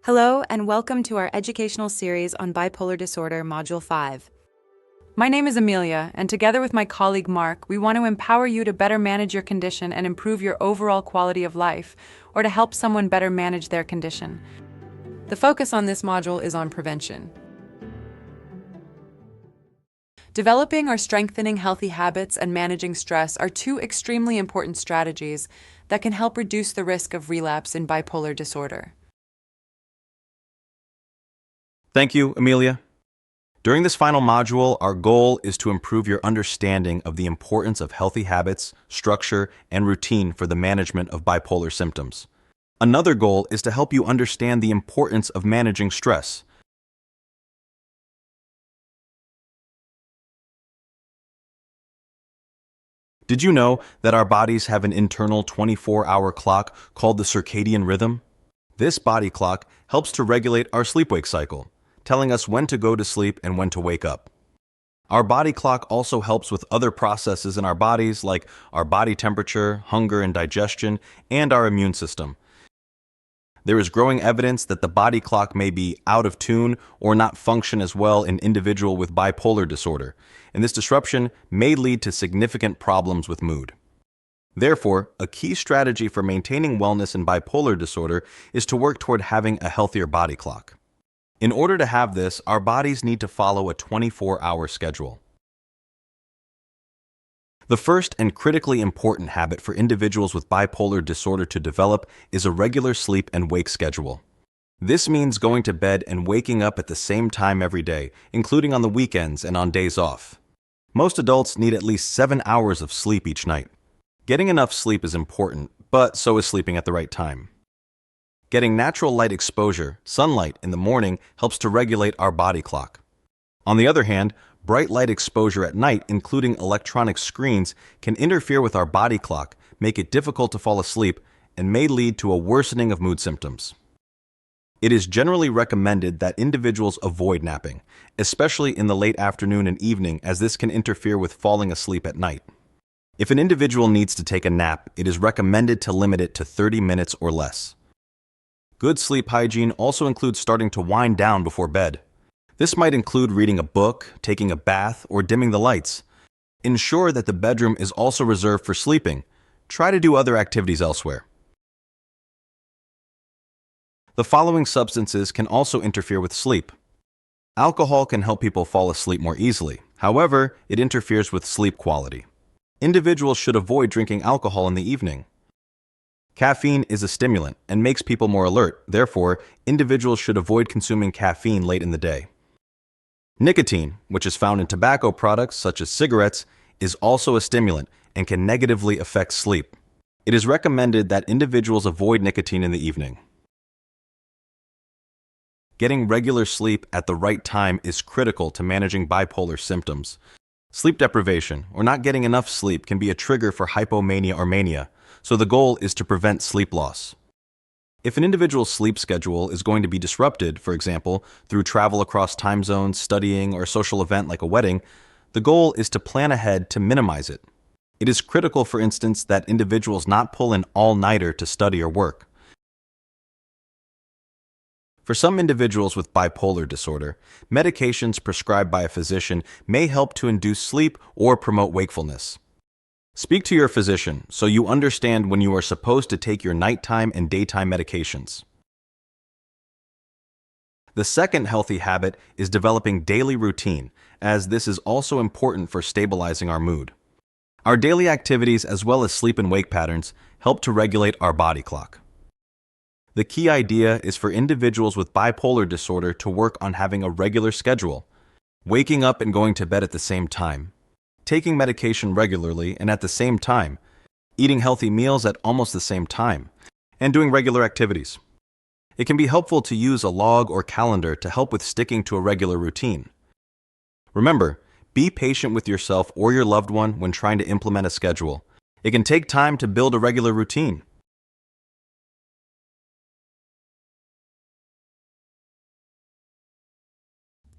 Hello, and welcome to our educational series on bipolar disorder, Module 5. My name is Amelia, and together with my colleague Mark, we want to empower you to better manage your condition and improve your overall quality of life, or to help someone better manage their condition. The focus on this module is on prevention. Developing or strengthening healthy habits and managing stress are two extremely important strategies that can help reduce the risk of relapse in bipolar disorder. Thank you, Amelia. During this final module, our goal is to improve your understanding of the importance of healthy habits, structure, and routine for the management of bipolar symptoms. Another goal is to help you understand the importance of managing stress. Did you know that our bodies have an internal 24-hour clock called the circadian rhythm? This body clock helps to regulate our sleep-wake cycle, telling us when to go to sleep and when to wake up. Our body clock also helps with other processes in our bodies like our body temperature, hunger and digestion, and our immune system. There is growing evidence that the body clock may be out of tune or not function as well in individuals with bipolar disorder, and this disruption may lead to significant problems with mood. Therefore, a key strategy for maintaining wellness in bipolar disorder is to work toward having a healthier body clock. In order to have this, our bodies need to follow a 24-hour schedule. The first and critically important habit for individuals with bipolar disorder to develop is a regular sleep and wake schedule. This means going to bed and waking up at the same time every day, including on the weekends and on days off. Most adults need at least 7 hours of sleep each night. Getting enough sleep is important, but so is sleeping at the right time. Getting natural light exposure, sunlight, in the morning helps to regulate our body clock. On the other hand, bright light exposure at night, including electronic screens, can interfere with our body clock, make it difficult to fall asleep, and may lead to a worsening of mood symptoms. It is generally recommended that individuals avoid napping, especially in the late afternoon and evening, as this can interfere with falling asleep at night. If an individual needs to take a nap, it is recommended to limit it to 30 minutes or less. Good sleep hygiene also includes starting to wind down before bed. This might include reading a book, taking a bath, or dimming the lights. Ensure that the bedroom is also reserved for sleeping. Try to do other activities elsewhere. The following substances can also interfere with sleep. Alcohol can help people fall asleep more easily. However, it interferes with sleep quality. Individuals should avoid drinking alcohol in the evening. Caffeine is a stimulant and makes people more alert. Therefore, individuals should avoid consuming caffeine late in the day. Nicotine, which is found in tobacco products such as cigarettes, is also a stimulant and can negatively affect sleep. It is recommended that individuals avoid nicotine in the evening. Getting regular sleep at the right time is critical to managing bipolar symptoms. Sleep deprivation, or not getting enough sleep, can be a trigger for hypomania or mania, so the goal is to prevent sleep loss. If an individual's sleep schedule is going to be disrupted, for example, through travel across time zones, studying, or a social event like a wedding, the goal is to plan ahead to minimize it. It is critical, for instance, that individuals not pull an all-nighter to study or work. For some individuals with bipolar disorder, medications prescribed by a physician may help to induce sleep or promote wakefulness. Speak to your physician so you understand when you are supposed to take your nighttime and daytime medications. The second healthy habit is developing daily routine, as this is also important for stabilizing our mood. Our daily activities, as well as sleep and wake patterns, help to regulate our body clock. The key idea is for individuals with bipolar disorder to work on having a regular schedule, waking up and going to bed at the same time, taking medication regularly and at the same time, eating healthy meals at almost the same time, and doing regular activities. It can be helpful to use a log or calendar to help with sticking to a regular routine. Remember, be patient with yourself or your loved one when trying to implement a schedule. It can take time to build a regular routine.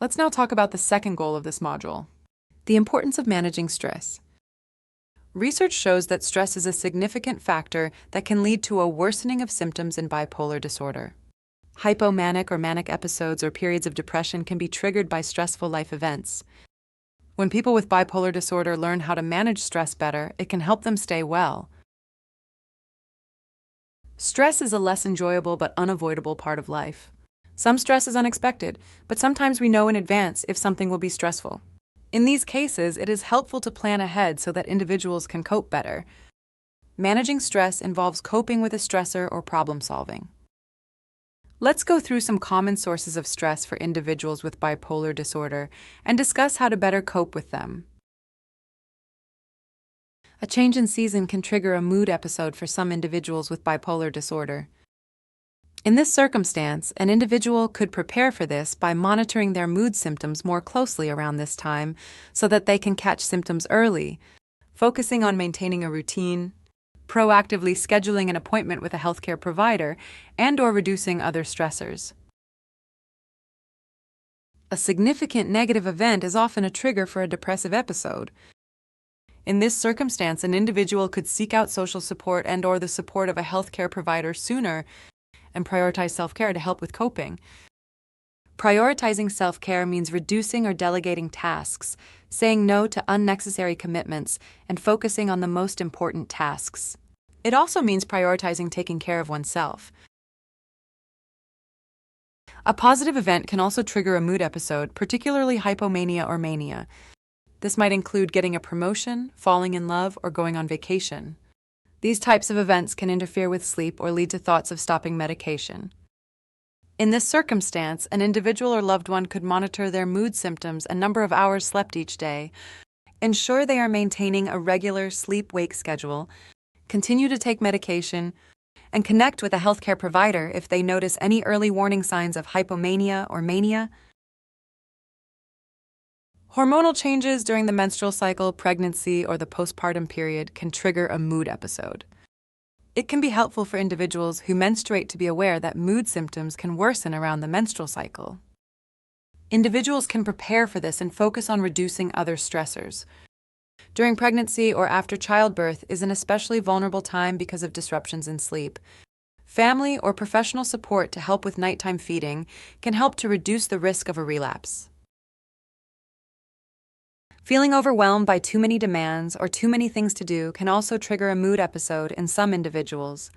Let's now talk about the second goal of this module, the importance of managing stress. Research shows that stress is a significant factor that can lead to a worsening of symptoms in bipolar disorder. Hypomanic or manic episodes or periods of depression can be triggered by stressful life events. When people with bipolar disorder learn how to manage stress better, it can help them stay well. Stress is a less enjoyable but unavoidable part of life. Some stress is unexpected, but sometimes we know in advance if something will be stressful. In these cases, it is helpful to plan ahead so that individuals can cope better. Managing stress involves coping with a stressor or problem solving. Let's go through some common sources of stress for individuals with bipolar disorder and discuss how to better cope with them. A change in season can trigger a mood episode for some individuals with bipolar disorder. In this circumstance, an individual could prepare for this by monitoring their mood symptoms more closely around this time so that they can catch symptoms early, focusing on maintaining a routine, proactively scheduling an appointment with a healthcare provider, and/or reducing other stressors. A significant negative event is often a trigger for a depressive episode. In this circumstance, an individual could seek out social support and/or the support of a healthcare provider sooner and prioritize self-care to help with coping. Prioritizing self-care means reducing or delegating tasks, saying no to unnecessary commitments, and focusing on the most important tasks. It also means prioritizing taking care of oneself. A positive event can also trigger a mood episode, particularly hypomania or mania. This might include getting a promotion, falling in love, or going on vacation. These types of events can interfere with sleep or lead to thoughts of stopping medication. In this circumstance, an individual or loved one could monitor their mood symptoms and number of hours slept each day, ensure they are maintaining a regular sleep-wake schedule, continue to take medication, and connect with a healthcare provider if they notice any early warning signs of hypomania or mania. Hormonal changes during the menstrual cycle, pregnancy, or the postpartum period can trigger a mood episode. It can be helpful for individuals who menstruate to be aware that mood symptoms can worsen around the menstrual cycle. Individuals can prepare for this and focus on reducing other stressors. During pregnancy or after childbirth is an especially vulnerable time because of disruptions in sleep. Family or professional support to help with nighttime feeding can help to reduce the risk of a relapse. Feeling overwhelmed by too many demands or too many things to do can also trigger a mood episode in some individuals.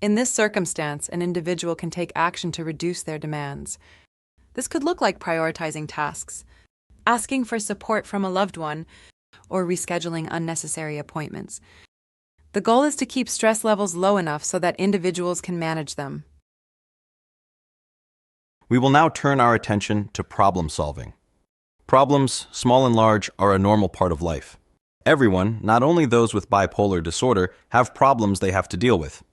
In this circumstance, an individual can take action to reduce their demands. This could look like prioritizing tasks, asking for support from a loved one, or rescheduling unnecessary appointments. The goal is to keep stress levels low enough so that individuals can manage them. We will now turn our attention to problem solving. Problems, small and large, are a normal part of life. Everyone, not only those with bipolar disorder, have problems they have to deal with.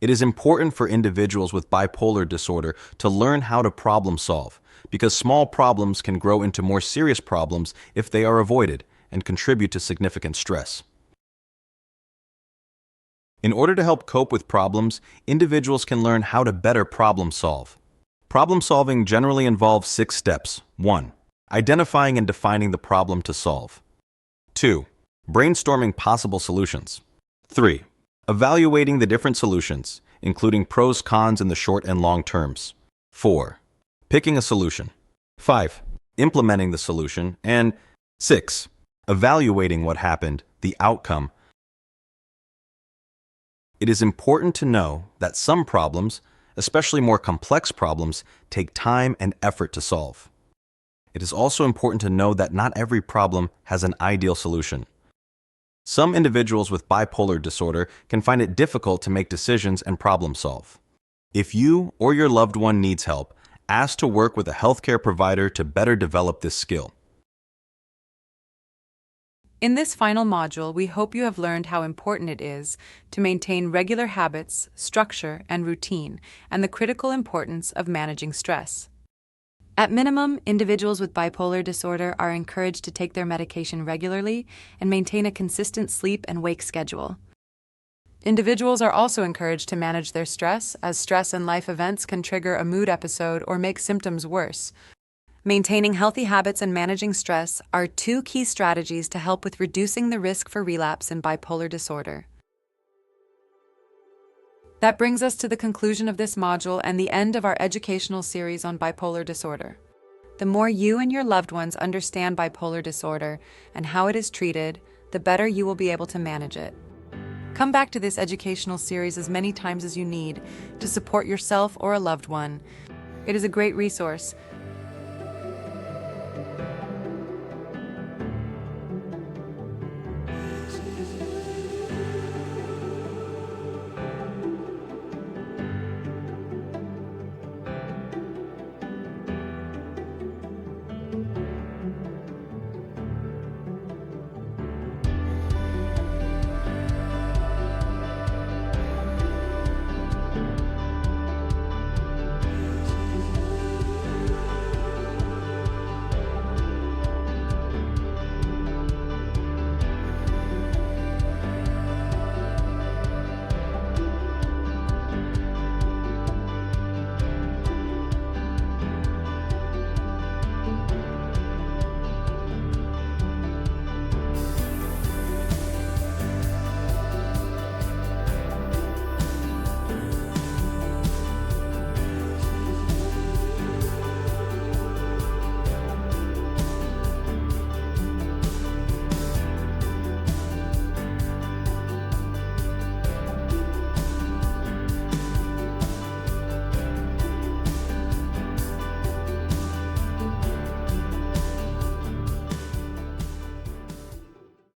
It is important for individuals with bipolar disorder to learn how to problem solve, because small problems can grow into more serious problems if they are avoided and contribute to significant stress. In order to help cope with problems, individuals can learn how to better problem solve. Problem solving generally involves 6 steps. 1. Identifying and defining the problem to solve. 2. Brainstorming possible solutions. 3. Evaluating the different solutions, including pros, cons in the short and long terms. 4. Picking a solution. 5. Implementing the solution. And 6. Evaluating what happened, the outcome. It is important to know that some problems, especially more complex problems, take time and effort to solve. It is also important to know that not every problem has an ideal solution. Some individuals with bipolar disorder can find it difficult to make decisions and problem solve. If you or your loved one needs help, ask to work with a healthcare provider to better develop this skill. In this final module, we hope you have learned how important it is to maintain regular habits, structure, and routine, and the critical importance of managing stress. At minimum, individuals with bipolar disorder are encouraged to take their medication regularly and maintain a consistent sleep and wake schedule. Individuals are also encouraged to manage their stress, as stress and life events can trigger a mood episode or make symptoms worse. Maintaining healthy habits and managing stress are 2 key strategies to help with reducing the risk for relapse in bipolar disorder. That brings us to the conclusion of this module and the end of our educational series on bipolar disorder. The more you and your loved ones understand bipolar disorder and how it is treated, the better you will be able to manage it. Come back to this educational series as many times as you need to support yourself or a loved one. It is a great resource,